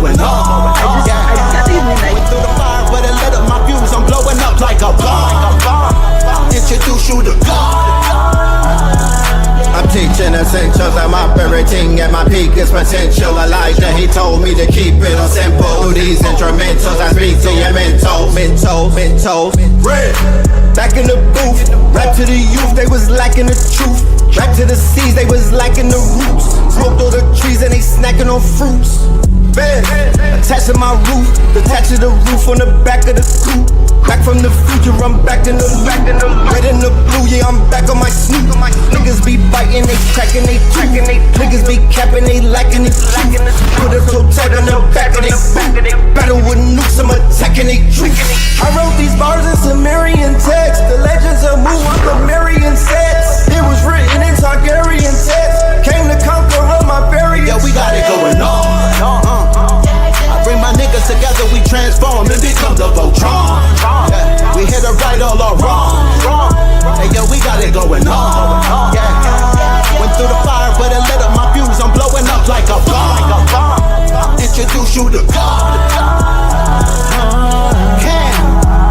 going on. Went through the fire, but it lit up my views. I'm blowing up like a bomb. Introduce you to God. I'm teaching essentials, I'm operating at my peakest potential. Elijah, he told me to keep it simple. Through these instrumentals, I speak to your mental. Red. Back in the booth, rap to the youth, they was lacking the truth. Rap to the seas, they was lacking the roots. Smoked all the trees and they snacking on fruits. Bed, attached to my roof, detached to the roof on the back of the coupe. Back from the future, I'm back in the red and the blue, yeah, I'm back on my snoot. Niggas be biting, they cracking, they tracking, niggas be capping, they lacking, they tracking. Put a toe tag on the back of they boot. Battle with nukes, I'm attacking, they tricking. I wrote these bars in Sumerian text. The legends of Mu, I'm the Marian sets. It was written in Targaryen text. Came to conquer all my variants. Yeah, we got it going on. I bring my niggas together, we transform and become the Voltron. Yeah, we hit it right, all our wrong. Hey yo, we got it going on. Yeah, went through the fire, but it lit up my views. I'm blowing up like a bomb. Introduce you to God.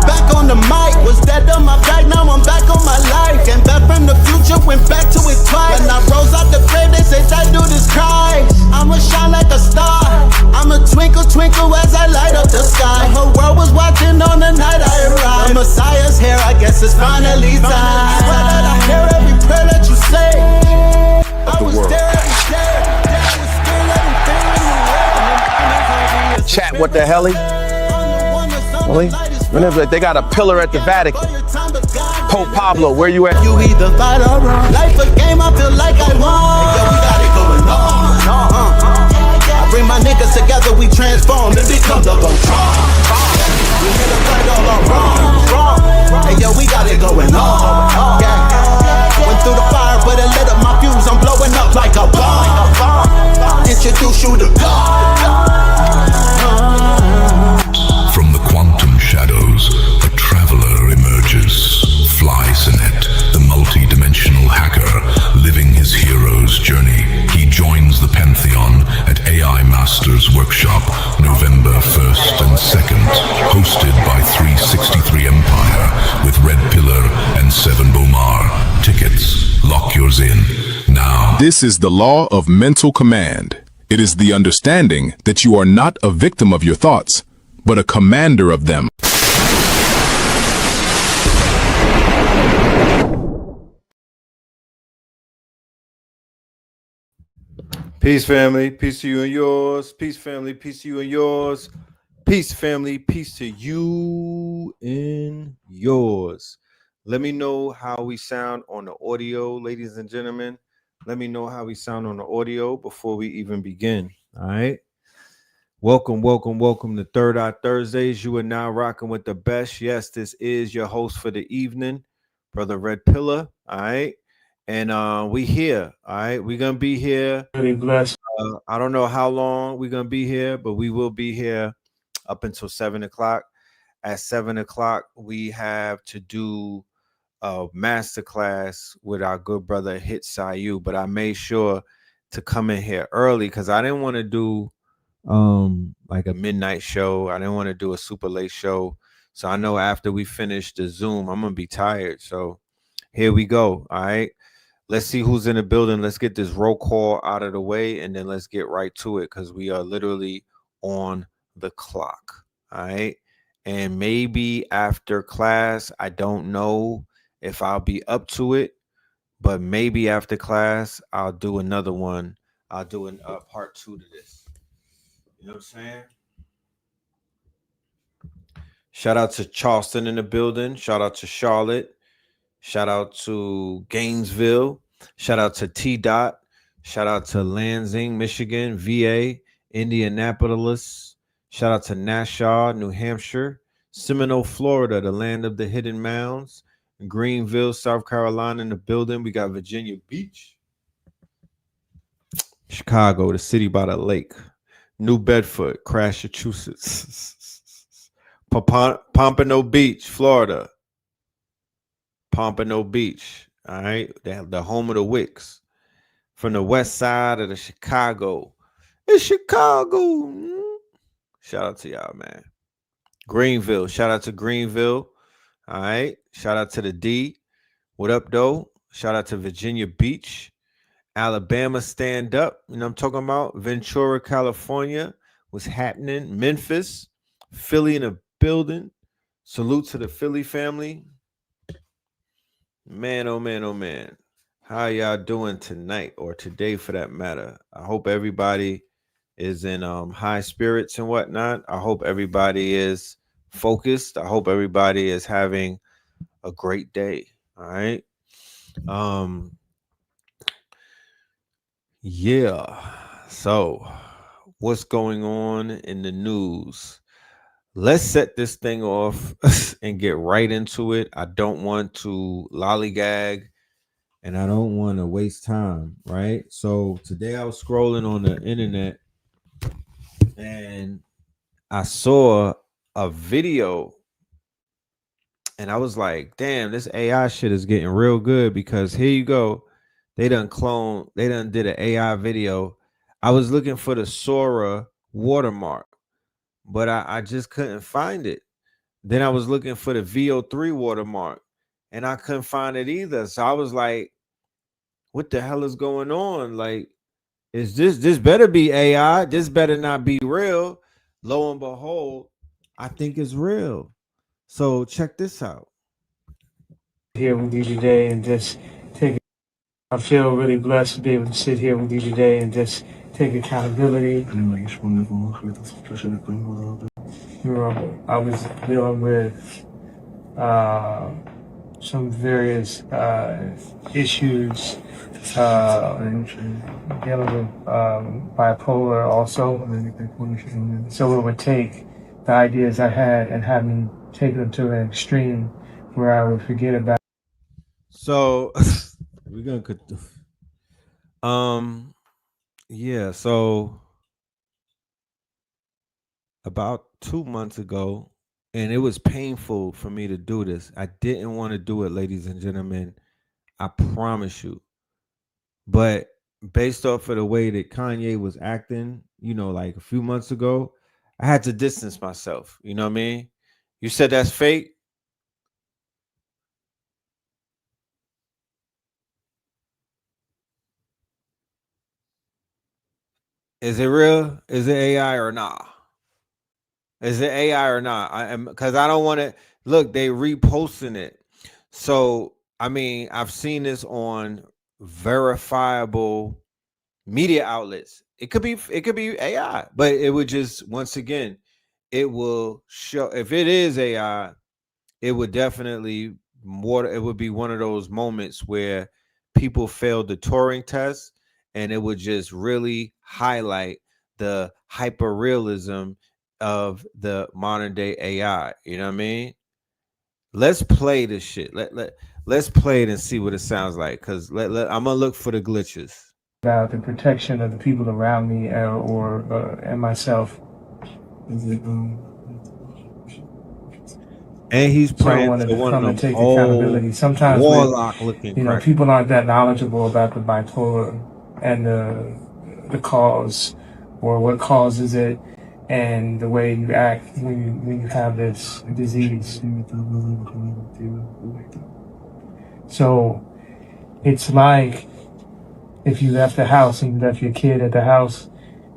Back on the mic, was dead on my back, now I'm back on my life. Came back from the future, went back to it twice. When I rose out the grave, they say that dude is Christ. I'ma shine like a star, I'ma twinkle, twinkle as I light up the sky. The whole world was watching on the night I arrived. The Messiah's here, I guess it's finally time. Swear that I hear every prayer that you say. I was there every day, I was still everything. Chat, what the hell? Whenever they got a pillar at the Vatican. Pope Pablo, where you at? You either fight or run. Life a game, I feel like I won. Hey, yo, we got it going on. I bring my niggas together, we transform and become the Voltron. We hit it right, all our wrong. Hey yo, we got it going on. Yeah. Went through the fire, but it lit up my views. I'm blowing up like a bomb. Introduce you to God. From the quantum shadows, a traveler emerges. Fly-Sinet, the multi-dimensional hacker, living his hero's journey. He joins the Pantheon at AI Masters Workshop, November 1st and 2nd, hosted by 363 Empire with Red Pillar and Seven Bomar. Tickets, lock yours in now. This is the law of mental command. It is the understanding that you are not a victim of your thoughts, but a commander of them. Peace, family. Peace to you and yours. Peace, family. Peace to you and yours. Peace, family. Peace to you and yours. Let me know how we sound on the audio, ladies and gentlemen. Let me know how we sound on the audio before we even begin. All right. Welcome to Third Eye Thursdays. You are now rocking with the best. Yes, this is your host for the evening, Brother Red Pillar. All right. And we here. All right. We're going to be here. Really blessed. I don't know how long we're going to be here, but we will be here up until 7 o'clock. At 7 o'clock, we have to do a masterclass with our good brother Hit Sayu, but I made sure to come in here early because I didn't want to do like a midnight show. I didn't want to do a super late show. So I know after we finish the Zoom, I'm going to be tired. So here we go. All right. Let's see who's in the building. Let's get this roll call out of the way, and then let's get right to it because we are literally on the clock. All right. And maybe after class, I don't know if I'll be up to it, but maybe after class, I'll do another one. I'll do a part 2 to this. You know what I'm saying? Shout out to Charleston in the building. Shout out to Charlotte. Shout out to Gainesville. Shout out to T-Dot. Shout out to Lansing, Michigan, VA, Indianapolis. Shout out to Nassau, New Hampshire. Seminole, Florida, the land of the hidden mounds. Greenville, South Carolina in the building. We got Virginia Beach. Chicago, the city by the lake. New Bedford, Massachusetts. Pompano Beach, Florida. Pompano Beach, all right? The home of the Wicks. From the west side of the Chicago. It's Chicago. Shout out to y'all, man. Greenville. Shout out to Greenville. All right. Shout out to the D. What up, though? Shout out to Virginia Beach. Alabama, stand up. You know what I'm talking about? Ventura, California. What's happening? Memphis. Philly in the building. Salute to the Philly family. Man, oh man, oh man. How y'all doing tonight or today for that matter? I hope everybody is in high spirits and whatnot. I hope everybody is focused. I hope everybody is having a great day. All right. Yeah. So what's going on in the news? Let's set this thing off and get right into it. I don't want to lollygag and I don't want to waste time, right? So today I was scrolling on the internet and I saw a video and I was like, damn, this AI shit is getting real good because here you go. They done did an AI video. I was looking for the Sora watermark, but I just couldn't find it. Then I was looking for the VO3 watermark and I couldn't find it either. So I was like, what the hell is going on? Like, is this better be AI? This better not be real. Lo and behold, I think it's real. So check this out. Here with you today and just take it. I feel really blessed to be able to sit here with you today and just take accountability. You know, I was dealing with some various issues, dealing with bipolar also. So it would take the ideas I had and have me take them to an extreme where I would forget about. So we're gonna yeah, so about 2 months ago, and it was painful for me to do this. I didn't want to do it, ladies and gentlemen. I promise you. But based off of the way that Kanye was acting, you know, like a few months ago, I had to distance myself. You know what I mean? You said that's fake. Is it real? Is it AI or not? Is it AI or not? I am because I don't want to look, they reposting it. So I mean, I've seen this on verifiable media outlets. It could be AI, but it would just once again, it will show if it is AI, it would definitely it would be one of those moments where people failed the Turing test and it would just really highlight the hyper realism of the modern day AI. You know what I mean? Let's play this shit. Let's play it and see what it sounds like. Cause I'm gonna look for the glitches. About the protection of the people around me and myself. And he's praying so I to one of them accountability. Sometimes warlock looking. You know, people aren't that knowledgeable about the bipolar and the cause or what causes it and the way you act when you have this disease. So it's like if you left the house and you left your kid at the house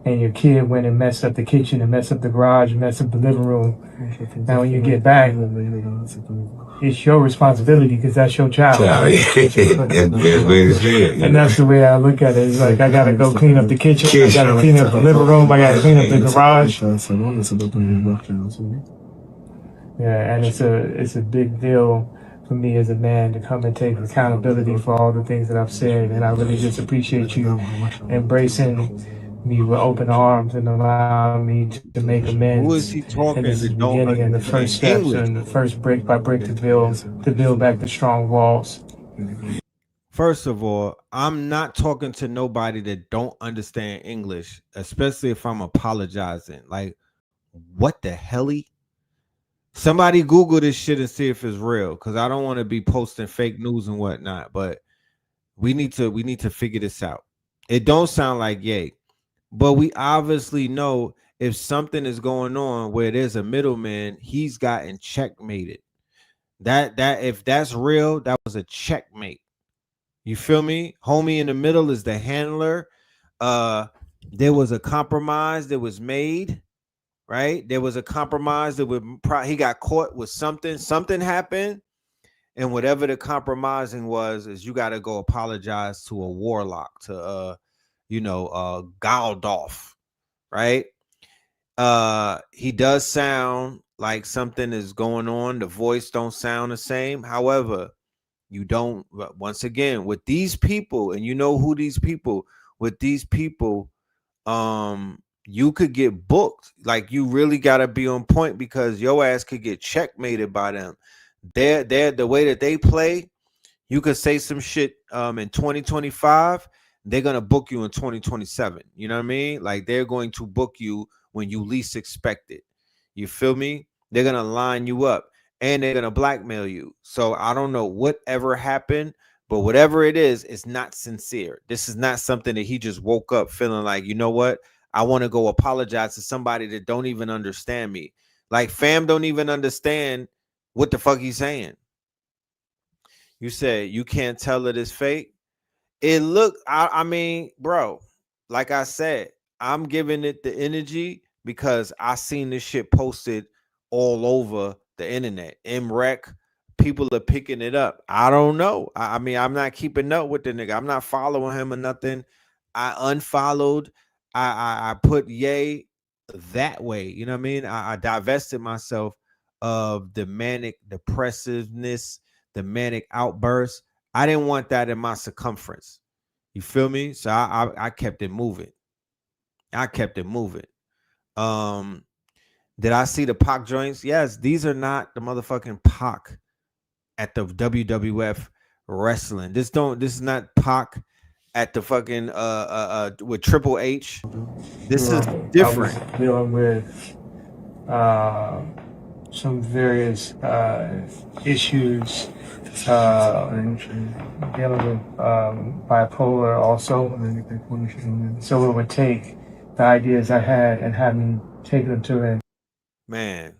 and your kid went and messed up the kitchen and messed up the garage and messed up the living room. Now when you get back, it's your responsibility because that's your child. And that's the way I look at it. It's like I gotta go clean up the kitchen, I gotta clean up the living room, I gotta clean up the garage. Yeah, and it's a big deal for me as a man to come and take accountability for all the things that I've said, and I really just appreciate you embracing me with open arms and allowing me to make amends. Who is he talking? And this is the beginning and the first steps and the first brick by brick to build back the strong walls. First of all, I'm not talking to nobody that don't understand English, especially if I'm apologizing. Like, what the helly? Somebody Google this shit and see if it's real, because I don't want to be posting fake news and whatnot. But we need to figure this out. It don't sound like yay, but we obviously know if something is going on where there's a middleman, he's gotten checkmated. That if that's real, that was a checkmate. You feel me? Homie in the middle is the handler. There was a compromise that was made, right? There was a compromise that would he got caught with something. Something happened, and whatever the compromising was, is you got to go apologize to a warlock, to Galdolf, right? He does sound like something is going on. The voice don't sound the same. However, you don't, once again, with these people, and you know who these people, with these people, you could get booked. Like, you really got to be on point, because your ass could get checkmated by them. They're the way that they play. You could say some shit in 2025, they're gonna book you in 2027. You know what I mean? Like, they're going to book you when you least expect it. You feel me? They're gonna line you up, and they're gonna blackmail you. So I don't know whatever happened, but whatever it is, it's not sincere. This is not something that he just woke up feeling like, you know what? I want to go apologize to somebody that don't even understand me. Like, fam don't even understand what the fuck he's saying. You said you can't tell it is fake. It look, I mean, bro, like I said, I'm giving it the energy because I seen this shit posted all over the internet. MREC, people are picking it up. I don't know. I mean, I'm not keeping up with the nigga. I'm not following him or nothing. I unfollowed. I put yay that way. You know what I mean? I divested myself of the manic depressiveness, the manic outbursts. I didn't want that in my circumference. You feel me? So I kept it moving. I kept it moving. Did I see the Pac joints? Yes, these are not the motherfucking Pac at the WWF wrestling. This is not Pac at the fucking with Triple H. This is different. I was dealing with some various issues, dealing with bipolar also. So it would take the ideas I had and have me take them to it. Man,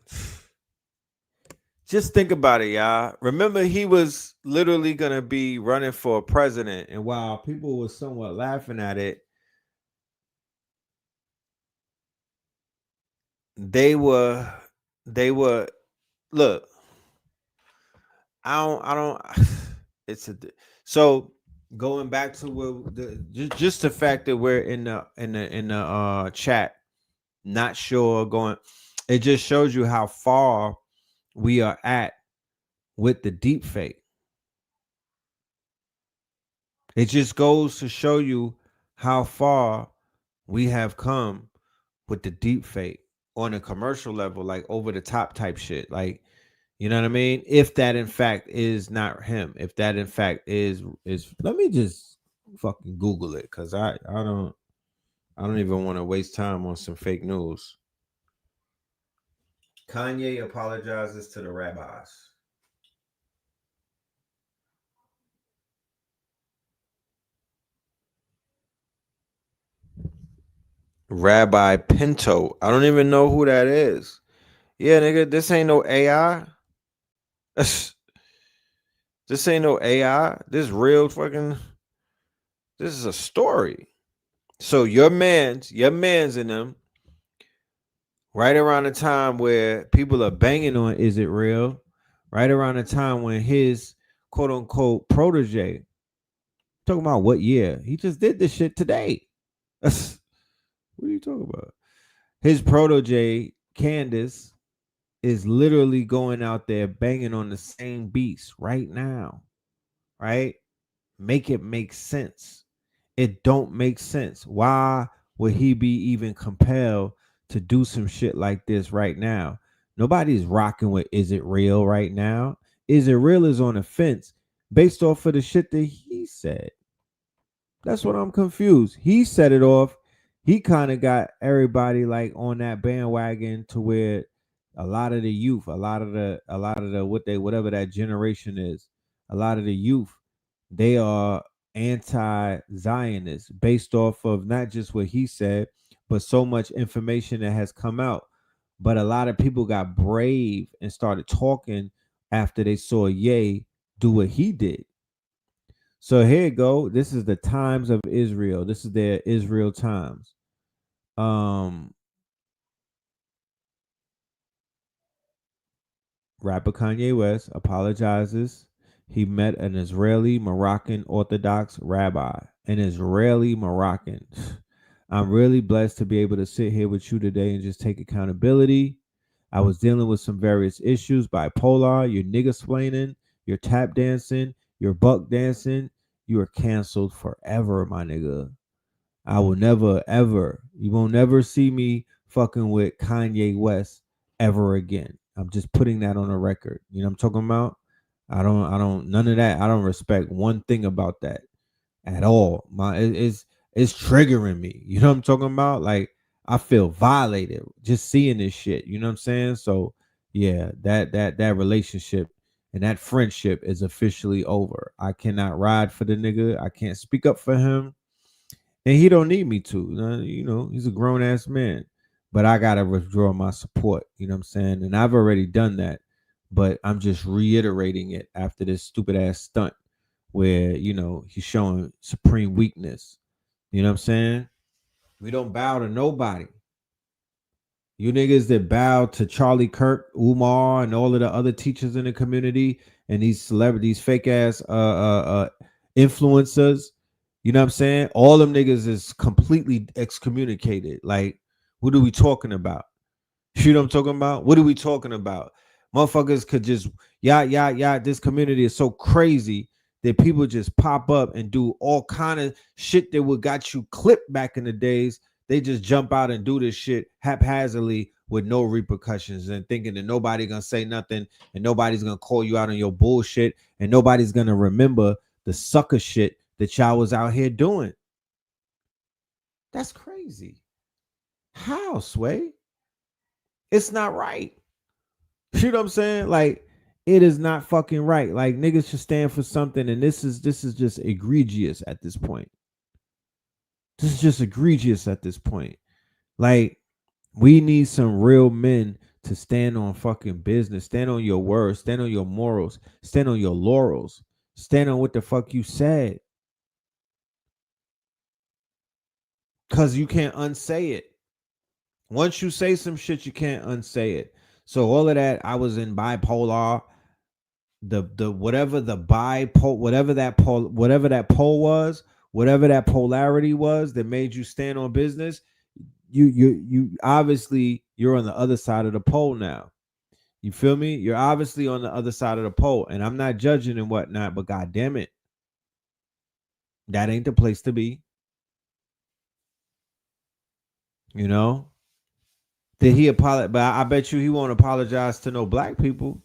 just think about it, y'all. Remember, he was literally gonna be running for president, and while people were somewhat laughing at it, they were look. I don't. It's a so going back to what just the fact that we're in the chat, not sure going. It just shows you how far we are at with the deep fake. It just goes to show you how far we have come with the deep fake on a commercial level, like over the top type shit. Like, you know what I mean? If that in fact is not him, if that in fact is let me just fucking Google it, because I don't even want to waste time on some fake news. Kanye apologizes to the rabbis. Rabbi Pinto. I don't even know who that is. Yeah, nigga, this ain't no AI. This ain't no AI. This real fucking. This is a story. So your man's in them. Right around the time where people are banging on "Is it real?" Right around the time when his quote unquote protege, talking about what year? He just did this shit today. What are you talking about? His protege, Candace, is literally going out there banging on the same beats right now. Right? Make it make sense. It don't make sense. Why would he be even compelled to do some shit like this right now? Nobody's rocking with "Is it real?" right now. "Is it real?" is on the fence based off of the shit that he said. That's what I'm confused. He set it off. He kind of got everybody like on that bandwagon to where a lot of the youth, a lot of the whatever that generation is, a lot of the youth, they are anti-Zionist based off of not just what he said, but so much information that has come out. But a lot of people got brave and started talking after they saw Ye do what he did. So here you go. This is the Times of Israel. This is their Israel Times. Rapper Kanye West apologizes. He met an Israeli Moroccan Orthodox rabbi. An Israeli Moroccan. I'm really blessed to be able to sit here with you today and just take accountability. I was dealing with some various issues, bipolar, your nigga-splaining, your tap dancing, your buck dancing. You are canceled forever, my nigga. I will never, ever, you won't never see me fucking with Kanye West ever again. I'm just putting that on the record. You know what I'm talking about? I don't, none of that. I don't respect one thing about that at all. It's triggering me. You know what I'm talking about? Like, I feel violated just seeing this shit. You know what I'm saying? So yeah, that relationship and that friendship is officially over. I cannot ride for the nigga. I can't speak up for him. And he don't need me to. You know, he's a grown-ass man. But I gotta withdraw my support. You know what I'm saying? And I've already done that. But I'm just reiterating it after this stupid ass stunt where, you know, he's showing supreme weakness. You know what I'm saying? We don't bow to nobody. You niggas that bow to Charlie Kirk, Umar, and all of the other teachers in the community and these celebrities, fake ass influencers, you know what I'm saying? All them niggas is completely excommunicated. Like, what are we talking about? You know what I'm talking about? What are we talking about? Motherfuckers could just, this community is so crazy that people just pop up and do all kind of shit that would got you clipped back in the days. They just jump out and do this shit haphazardly with no repercussions and thinking that nobody gonna say nothing and nobody's gonna call you out on your bullshit and nobody's gonna remember the sucker shit that y'all was out here doing. That's crazy. How, Sway? It's not right. You know what I'm saying? Like, it is not fucking right. Like, niggas should stand for something, and this is just egregious at this point. This is just egregious at this point. Like, we need some real men to stand on fucking business, stand on your words, stand on your morals, stand on your laurels, stand on what the fuck you said. Because you can't unsay it. Once you say some shit, you can't unsay it. So all of that, I was in bipolar. The whatever the bipolar, whatever that pole was, whatever that polarity was that made you stand on business, you obviously you're on the other side of the pole now. You feel me? You're obviously on the other side of the pole, and I'm not judging and whatnot, but god damn it, that ain't the place to be. You know? Did he apologize? But I bet you he won't apologize to no black people.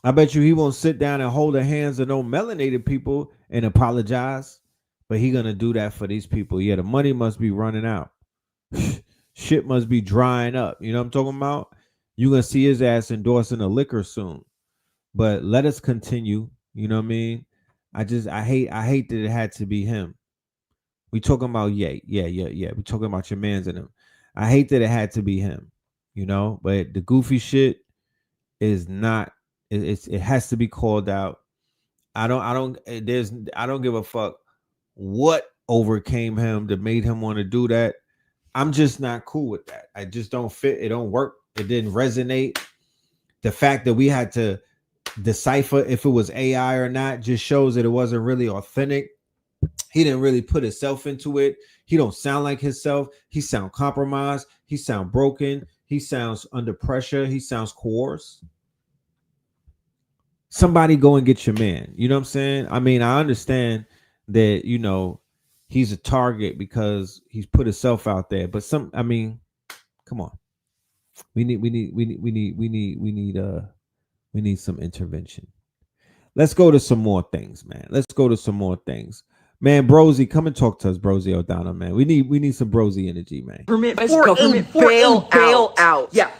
I bet you he won't sit down and hold the hands of no melanated people and apologize. But he gonna do that for these people. Yeah, the money must be running out. Shit must be drying up. You know what I'm talking about? You're gonna see his ass endorsing a liquor soon. But let us continue. You know what I mean? I hate that it had to be him. We talking about yeah. We talking about your mans and him. I hate that it had to be him, you know, but the goofy shit is not, it has to be called out. I don't give a fuck what overcame him that made him want to do that. I'm just not cool with that. I just don't fit. It don't work. It didn't resonate. The fact that we had to decipher if it was AI or not just shows that it wasn't really authentic. He didn't really put himself into it. He don't sound like himself. He sound compromised. He sound broken. He sounds under pressure. He sounds coerced. Somebody go and get your man. You know what I'm saying? I mean, I understand that, you know, he's a target because he's put himself out there. But come on. We need some intervention. Let's go to some more things, man. Man, Brosy, come and talk to us, Brosy O'Donnell, man. We need some Brosy energy, man. Government bailout. Yeah.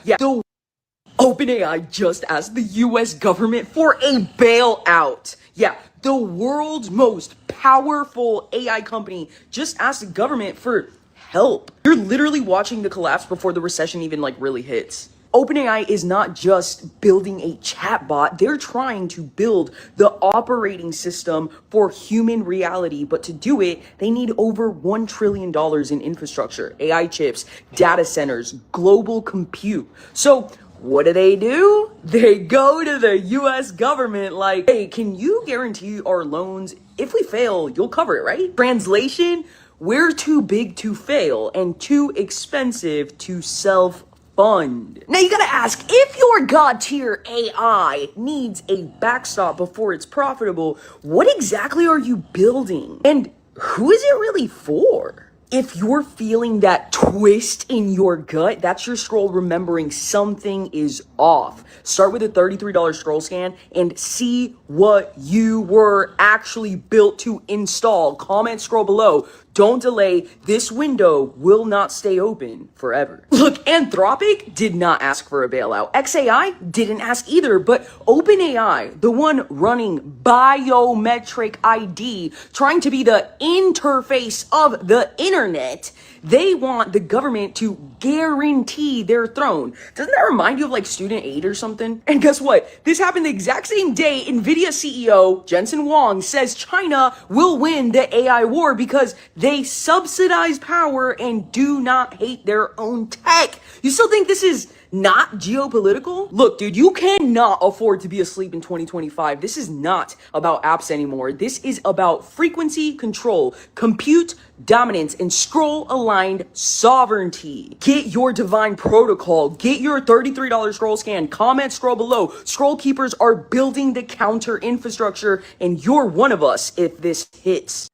OpenAI just asked the US government for a bailout. Yeah, the world's most powerful AI company just asked the government for help. You're literally watching the collapse before the recession even really hits. OpenAI is not just building a chatbot, they're trying to build the operating system for human reality. But to do it, they need over $1 trillion in infrastructure, AI chips, data centers, global compute. So what do? They go to the US government like, hey, can you guarantee our loans? If we fail, you'll cover it, right? Translation, we're too big to fail and too expensive to self-fund. Now you gotta ask, if your god tier AI needs a backstop before it's profitable, what exactly are you building? And who is it really for? If you're feeling that twist in your gut, that's your scroll remembering something is off. Start with a $33 scroll scan and see what you were actually built to install. Comment, scroll below. Don't delay. This window will not stay open forever. Look, Anthropic did not ask for a bailout. XAI didn't ask either, but OpenAI, the one running biometric ID, trying to be the interface of the internet, they want the government to guarantee their throne. Doesn't that remind you of student aid or something? And guess what? This happened the exact same day Nvidia CEO Jensen Huang says China will win the AI war because they subsidize power and do not hate their own tech. You still think this is not geopolitical? Look, dude, you cannot afford to be asleep in 2025. This is not about apps anymore. This is about frequency control, compute dominance, and scroll aligned sovereignty. Get your divine protocol. Get your $33 scroll scan. Comment, scroll below. Scroll keepers are building the counter infrastructure, and you're one of us if this hits.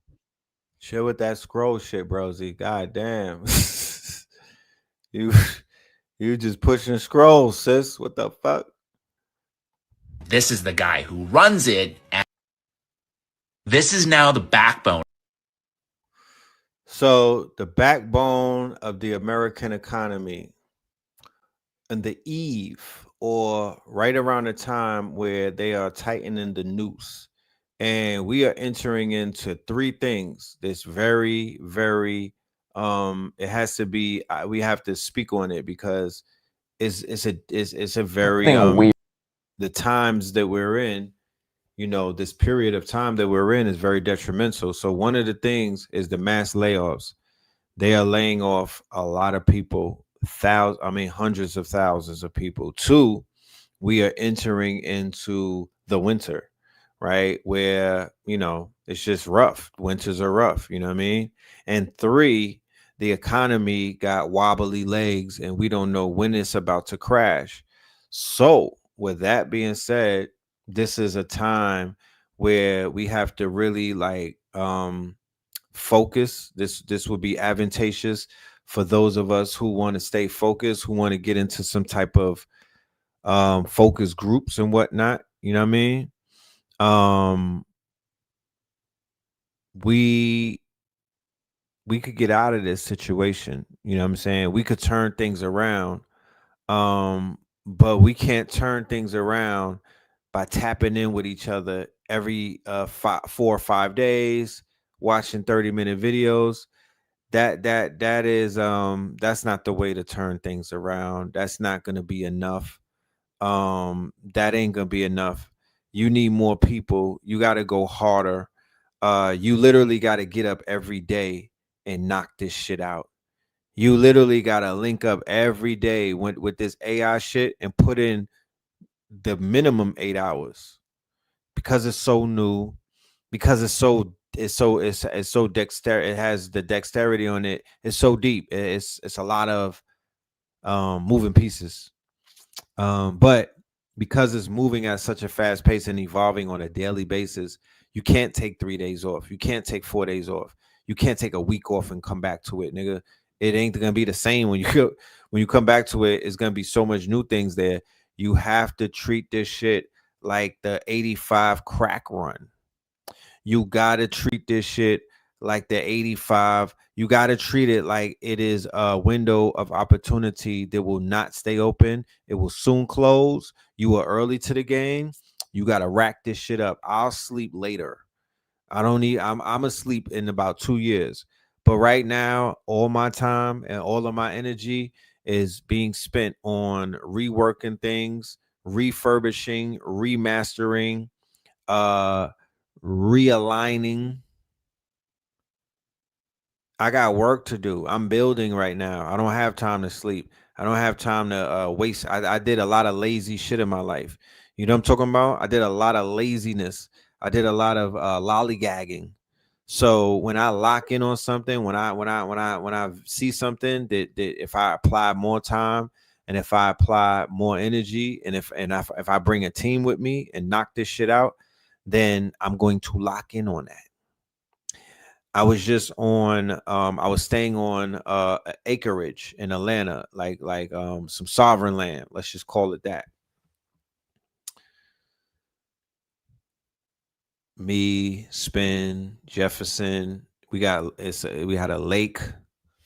Chill with that scroll shit, brozy. God damn. You just pushing scrolls, sis. What the fuck? This is the guy who runs it, and this is now the backbone. So the backbone of the American economy, and the eve or right around the time where they are tightening the noose, and we are entering into three things. This very, very it has to be, we have to speak on it because it's a very the times that we're in, this period of time that we're in is very detrimental. So one of the things is the mass layoffs. They are laying off a lot of people, hundreds of thousands of people. Two, we are entering into the winter, right? Where, it's just rough. Winters are rough, you know what I mean? And three, the economy got wobbly legs and we don't know when it's about to crash. So with that being said, this is a time where we have to really focus. This would be advantageous for those of us who want to stay focused, who want to get into some type of focus groups and whatnot. You know what I mean? We could get out of this situation. You know what I'm saying? We could turn things around. But we can't turn things around by tapping in with each other every 4 or 5 days, watching 30-minute videos. That is that's not the way to turn things around. That's not going to be enough. That ain't going to be enough. You need more people. You got to go harder. You literally got to get up every day and knock this shit out. You literally got to link up every day with this AI shit and put in the minimum 8 hours, because it's so new, because it's so dexterous. It has the dexterity on it. It's so deep. It's a lot of moving pieces. But because it's moving at such a fast pace and evolving on a daily basis, you can't take 3 days off. You can't take 4 days off. You can't take a week off and come back to it, nigga. It ain't gonna be the same when you come back to it. It's gonna be so much new things there. You have to treat this shit like the 85 crack run. You gotta treat this shit like the 85. You got to treat it like it is a window of opportunity that will not stay open. It will soon close. You are early to the game. You got to rack this shit up. I'll sleep later. I'm asleep in about 2 years. But right now, all my time and all of my energy is being spent on reworking things, refurbishing, remastering, realigning. I got work to do. I'm building right now. I don't have time to sleep. I don't have time to waste. I did a lot of lazy shit in my life. You know what I'm talking about? I did a lot of laziness. I did a lot of lollygagging. So when I lock in on something, when I see something that if I apply more time and if I apply more energy and if I bring a team with me and knock this shit out, then I'm going to lock in on that. I was just on I was staying on acreage in Atlanta, like some sovereign land, let's just call it that. Me, Spin, Jefferson, we had a lake.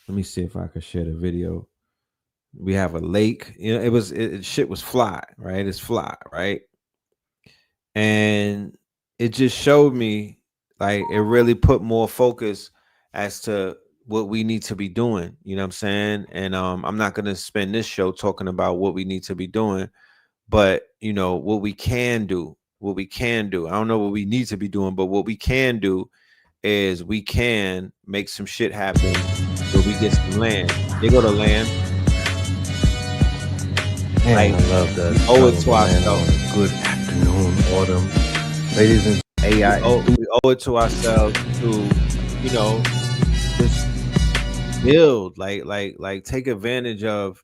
Let me see if I could share the video. We have a lake. You know, shit was fly, right? It's fly, right? And it just showed me, like, it really put more focus as to what we need to be doing. You know what I'm saying? And I'm not gonna spend this show talking about what we need to be doing, but you know what we can do. What we can do. I don't know what we need to be doing, but what we can do is we can make some shit happen where we get some land. They go to land. Man, I love that. We owe it to ourselves. Good afternoon, autumn, ladies and AI. We owe it to ourselves to, you know, just build, like take advantage of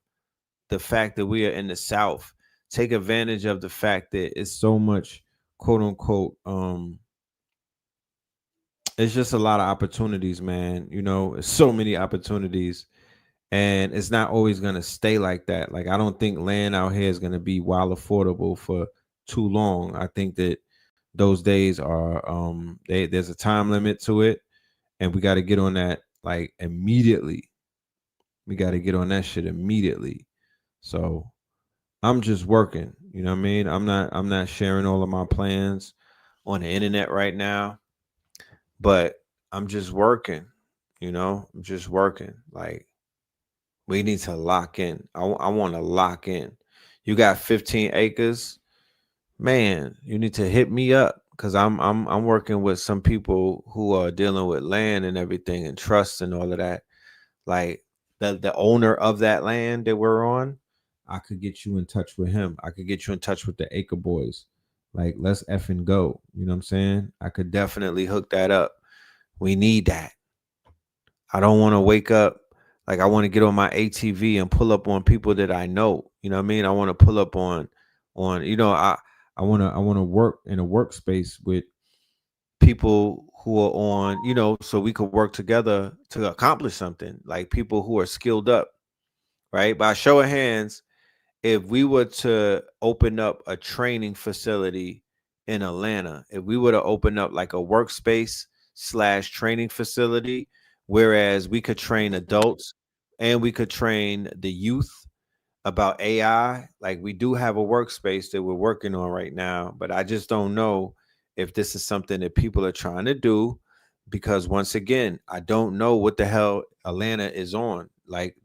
the fact that we are in the South. Take advantage of the fact that it's so much, quote unquote, it's just a lot of opportunities, man. You know, it's so many opportunities. And it's not always going to stay like that. Like, I don't think land out here is going to be wild affordable for too long. I think that those days are, there's a time limit to it. And we got to get on that, like, immediately. We got to get on that shit immediately. So I'm just working. You know what I mean? I'm not sharing all of my plans on the internet right now. But I'm just working. You know, I'm just working. Like, we need to lock in. I want to lock in. You got 15 acres, man. You need to hit me up because I'm working with some people who are dealing with land and everything and trust and all of that. Like the owner of that land that we're on, I could get you in touch with him. I could get you in touch with the Acre Boys. Like, let's effing go. You know what I'm saying? I could definitely hook that up. We need that. I don't want to wake up. Like, I want to get on my ATV and pull up on people that I know. You know what I mean? I want to pull up on, you know, I want to work in a workspace with people who are on, you know, so we could work together to accomplish something. Like, people who are skilled up, right? By show of hands, if we were to open up a training facility in Atlanta, if we were to open up like a workspace / training facility, whereas we could train adults and we could train the youth about AI. Like, we do have a workspace that we're working on right now, but I just don't know if this is something that people are trying to do, because once again, I don't know what the hell Atlanta is on. Like,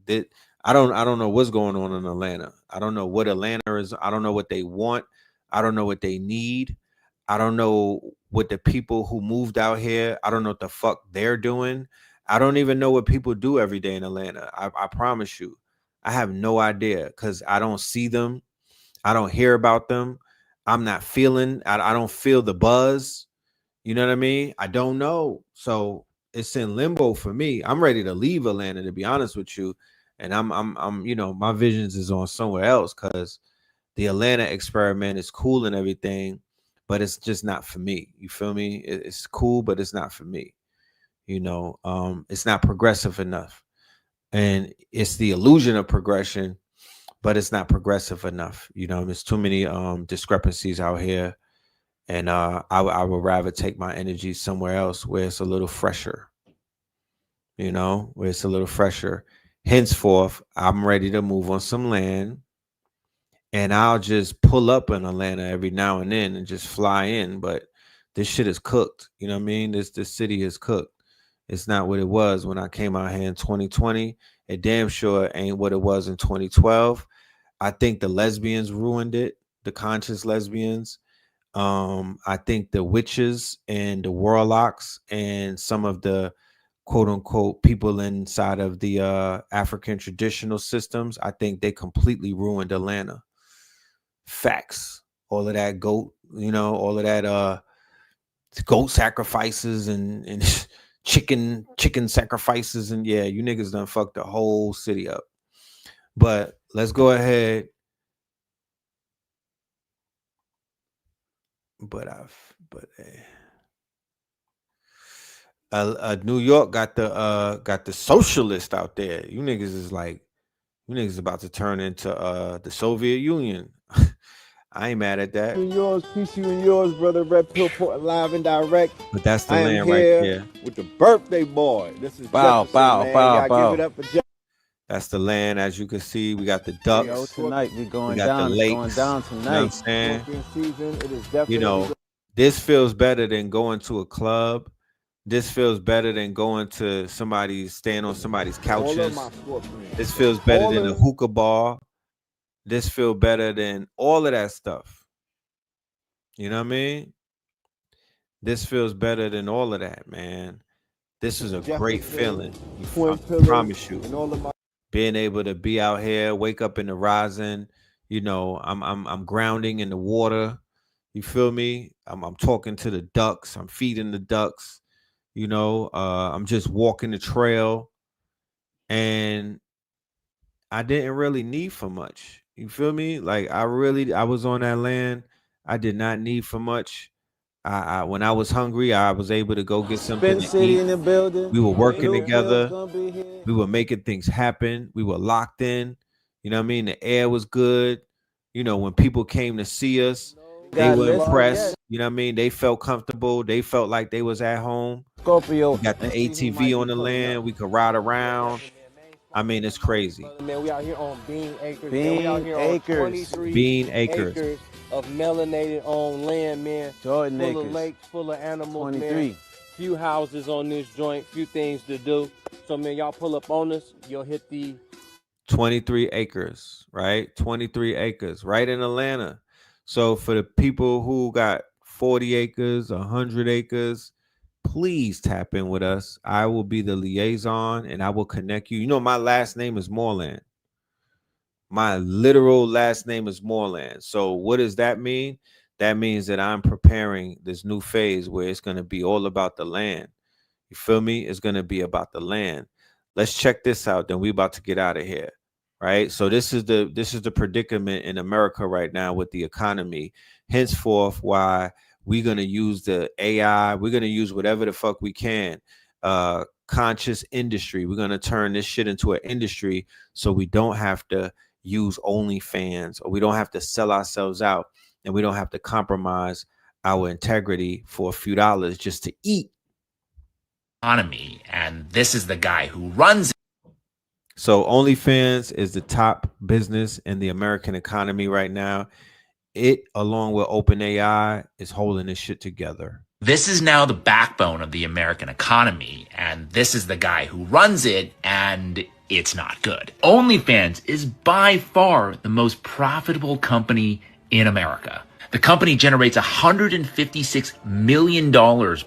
I don't know what's going on in Atlanta. I don't know what Atlanta is. I don't know what they want. I don't know what they need. I don't know what the people who moved out here, I don't know what the fuck they're doing. I don't even know what people do every day in Atlanta. I promise you. I have no idea because I don't see them. I don't hear about them. I'm not feeling, I don't feel the buzz. You know what I mean? I don't know. So it's in limbo for me. I'm ready to leave Atlanta, to be honest with you. And I'm, you know, my visions is on somewhere else because the Atlanta experiment is cool and everything, but it's just not for me. You feel me? It's cool, but it's not for me. You know, it's not progressive enough. And it's the illusion of progression, but it's not progressive enough. You know, there's too many discrepancies out here. And I would rather take my energy somewhere else where it's a little fresher. you know, where it's a little fresher. Henceforth, I'm ready to move on some land, and I'll just pull up in Atlanta every now and then and just fly in. But this shit is cooked. You know what I mean? This city is cooked. It's not what it was when I came out here in 2020. It damn sure ain't what it was in 2012. I think the lesbians ruined it, the conscious lesbians. I think the witches and the warlocks and some of the quote unquote people inside of the African traditional systems, I think they completely ruined Atlanta. Facts. All of that goat, you know, all of that goat sacrifices and chicken sacrifices, and yeah, you niggas done fucked the whole city up. But let's go ahead. New York got the socialist out there. You niggas is like, you niggas about to turn into the Soviet Union. I ain't mad at that. And yours, peace you and yours, brother. Red Pill Port live and direct. But that's the I land am right here there. with the birthday boy. This is Bow, Jefferson, bow, man. bow, Y'all bow. give it up for Jefferson. That's the land, as you can see. We got the ducks. Yo, tonight we going we got down. the It's lakes. going down You know what I'm tonight. saying? Scorpion season, it is definitely You know, this feels better than going to a club. This feels better than going to staying on somebody's all of couches. my scorpions. This feels better All than a of- hookah bar. This feels better than all of that stuff. You know what I mean? This feels better than all of that, man. This is a great feeling. I promise you. And all of my Being able to be out here, wake up in the rising, you know, I'm grounding in the water. You feel me? I'm talking to the ducks. I'm feeding the ducks. You know, I'm just walking the trail, and I didn't really need for much. You feel me? Like I was on that land. I did not need for much. I when I was hungry, I was able to go get something Spin to City eat. in the building. We were working Blue together. Pill's gonna be here. We were making things happen. We were locked in. You know what I mean? The air was good. You know, when people came to see us, they Got were lists. impressed. You know what I mean? They felt comfortable. They felt like they was at home. Scorpio. We got the ATV on the land. We could ride around. I mean, it's crazy. Man, we out here on Bean Acres. Bean man. We out here Acres. on 23 Bean Acres. of melanated on land, man. Jordan Full Acres. of lakes, full of animals, 23. man. Few houses on this joint, few things to do. So, man, y'all pull up on us. You'll hit the 23 acres, right? 23 acres, right in Atlanta. So for the people who got 40 acres, 100 acres, please tap in with us. I will be the liaison and I will connect you. You know, my last name is Moreland. My literal last name is Moreland. So what does that mean? That means that I'm preparing this new phase where it's going to be all about the land. You feel me? It's going to be about the land. Let's check this out. Then we about to get out of here. Right. So this is the predicament in America right now with the economy. Henceforth, why we're going to use the AI. We're going to use whatever the fuck we can. Conscious industry. We're going to turn this shit into an industry so we don't have to use OnlyFans, or we don't have to sell ourselves out, and we don't have to compromise our integrity for a few dollars just to eat. Economy, and this is the guy who runs it. So OnlyFans is the top business in the American economy right now. It, along with OpenAI, is holding this shit together. This is now the backbone of the American economy, and this is the guy who runs it, and it's not good. OnlyFans is by far the most profitable company in America. The company generates $156 million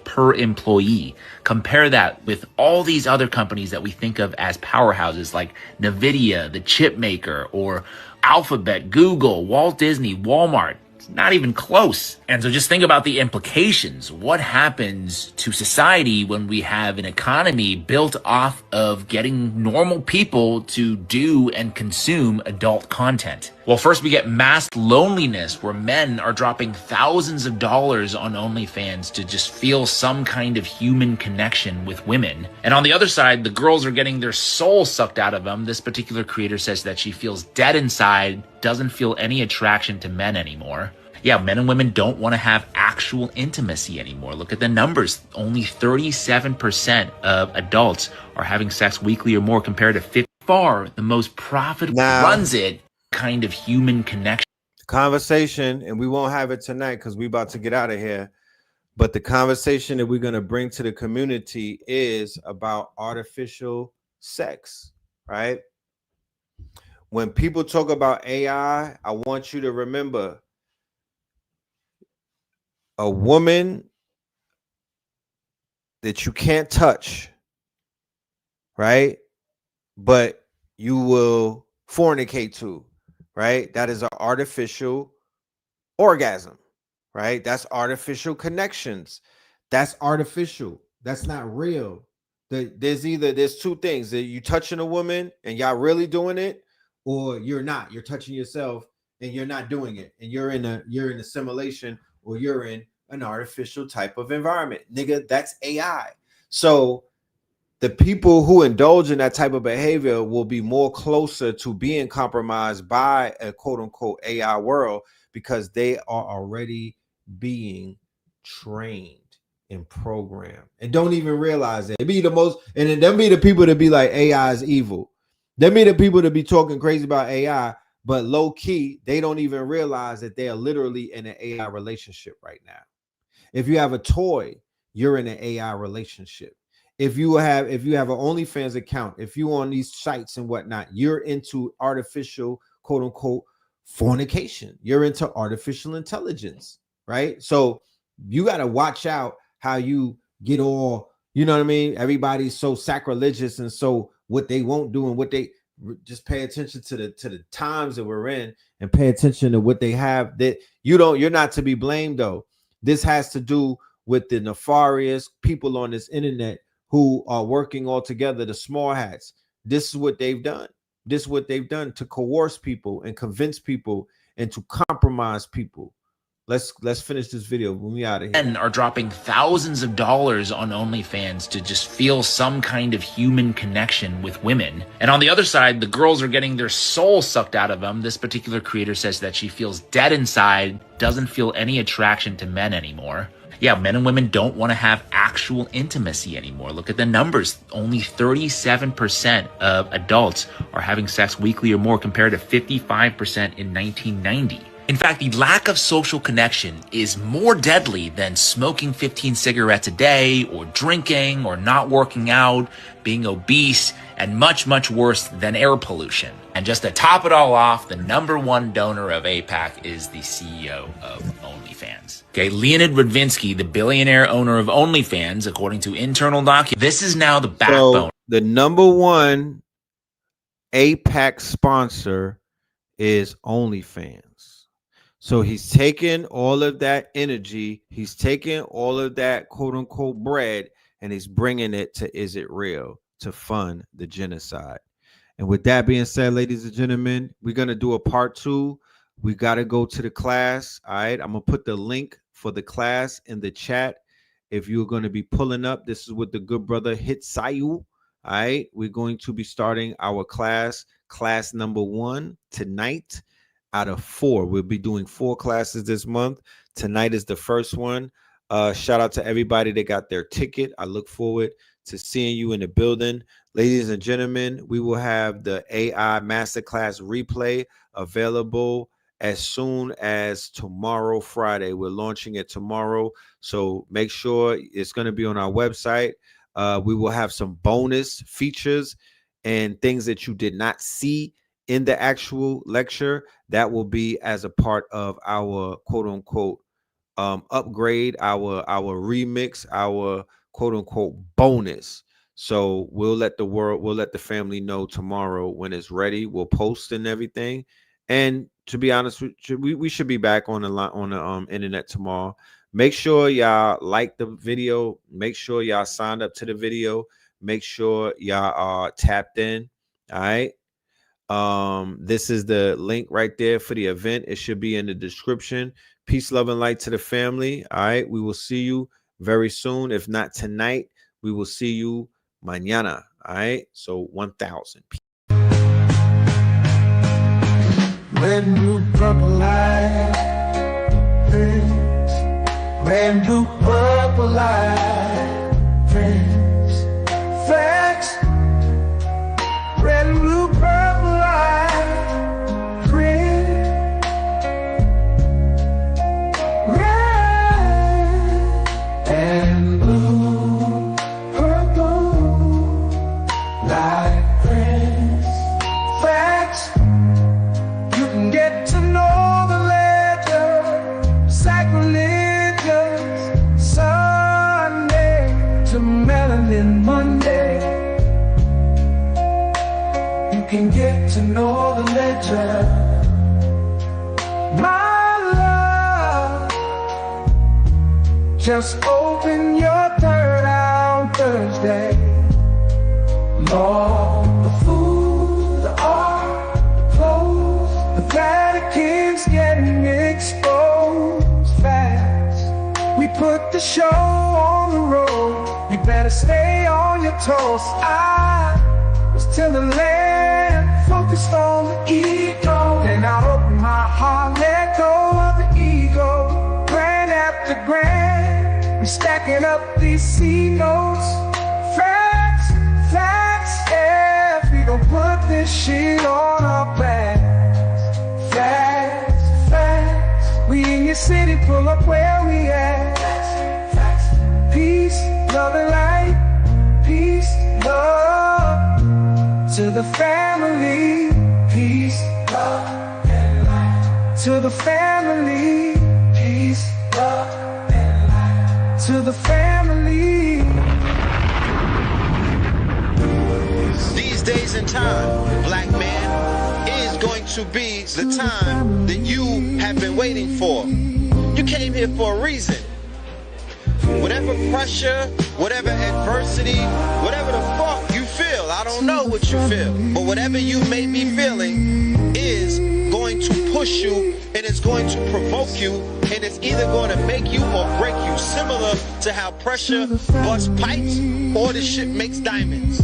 per employee. Compare that with all these other companies that we think of as powerhouses like NVIDIA, the chip maker, or Alphabet, Google, Walt Disney, Walmart. It's not even close. And so just think about the implications. What happens to society when we have an economy built off of getting normal people to do and consume adult content? Well, first we get mass loneliness, where men are dropping thousands of dollars on OnlyFans to just feel some kind of human connection with women. And on the other side, the girls are getting their soul sucked out of them. This particular creator says that she feels dead inside, doesn't feel any attraction to men anymore. Yeah, men and women don't want to have actual intimacy anymore. Look at the numbers. Only 37% of adults are having sex weekly or more compared to 50. Far the most profitable runs it kind of human connection. Conversation, and we won't have it tonight because we're about to get out of here. But the conversation that we're going to bring to the community is about artificial sex, right? When people talk about AI, I want you to remember a woman that you can't touch, right? But you will fornicate to, right? That is an artificial orgasm, right? That's artificial connections. That's artificial. That's not real. There's two things that you touching a woman and y'all really doing it, or you're not. You're touching yourself and you're not doing it, and you're in a simulation, or you're in an artificial type of environment, nigga. That's AI. So the people who indulge in that type of behavior will be more closer to being compromised by a quote unquote AI world, because they are already being trained and programmed and don't even realize it. It be the most, and then them be the people that be like AI is evil. Them be the people that be talking crazy about AI, but low key, they don't even realize that they are literally in an AI relationship right now. If you have a toy, you're in an AI relationship. If you have an OnlyFans account, if you on these sites and whatnot, you're into artificial quote unquote fornication. You're into artificial intelligence, right? So you got to watch out how you get all, you know what I mean? Everybody's so sacrilegious, and so what they won't do, and what they just pay attention to the times that we're in, and pay attention to what they have. That you're not to be blamed though. This has to do with the nefarious people on this internet who are working all together, the small hats. This is what they've done. This is what they've done to coerce people and convince people and to compromise people. Let's finish this video when we out of here. Men are dropping thousands of dollars on OnlyFans to just feel some kind of human connection with women. And on the other side, the girls are getting their soul sucked out of them. This particular creator says that she feels dead inside, doesn't feel any attraction to men anymore. Yeah, men and women don't want to have actual intimacy anymore. Look at the numbers. Only 37% of adults are having sex weekly or more compared to 55% in 1990. In fact, the lack of social connection is more deadly than smoking 15 cigarettes a day, or drinking, or not working out, being obese, and much, much worse than air pollution. And just to top it all off, the #1 donor of AIPAC is the CEO of OnlyFans. Okay, Leonid Radvinsky, the billionaire owner of OnlyFans, according to internal documents, this is now the backbone. So the #1 AIPAC sponsor is OnlyFans. So he's taking all of that energy, he's taking all of that quote unquote bread, and he's bringing it to Is It Real to fund the genocide. And with that being said, ladies and gentlemen, we're going to do a part 2. We got to go to the class. All right. I'm going to put the link for the class in the chat. If you're going to be pulling up, this is with the good brother Hitsayu. All right. We're going to be starting our class #1 tonight. Out of 4, we'll be doing 4 classes this month. Tonight is the first one. Shout out to everybody that got their ticket. I look forward to seeing you in the building. Ladies and gentlemen, we will have the AI Masterclass replay available as soon as tomorrow, Friday. We're launching it tomorrow, so make sure it's going to be on our website. We will have some bonus features and things that you did not see in the actual lecture that will be as a part of our quote unquote upgrade, our remix, our quote unquote bonus. So we'll let the family know tomorrow when it's ready. We'll post and everything. And to be honest with you, we should be back on the internet tomorrow. Make sure y'all like the video. Make sure y'all signed up to the video. Make sure y'all are tapped in. All right. This is the link right there for the event. It should be in the description. Peace, love, and light to the family. All right. We will see you very soon. If not tonight, we will see you mañana. All right. So 1,000. Red, blue, purple light. friends, brand new purple light, friends, facts, brand new purple light, friends, red and blue, purple light, friends, facts. You can get to know the ledger, sacrilegious, Sunday to melanin Monday. You can get to know the ledger, my love. Just open your third eye on Thursday. Lord, the food, the art, the clothes, the Vatican's getting exposed fast. We put the show on the road. You better stay on your toes. I was till the land, focused on the ego. Then I open my heart, let go of the ego. Grand after grand, we stacking up these C notes. Facts, facts, yeah. We gon' put this shit on our backs. Facts, facts. We in your city, pull up where we at. Facts, peace, love and light. Peace, love to the family. Peace, love and light. To the family. Peace, love and light. To the family. These days and time, black man, is going to be the time that you have been waiting for. You came here for a reason. Whatever pressure, whatever adversity, whatever the fuck you feel, I don't know what you feel, but whatever you may be feeling is going to push you, and it's going to provoke you, and it's either going to make you or break you, similar to how pressure busts pipes or the shit makes diamonds.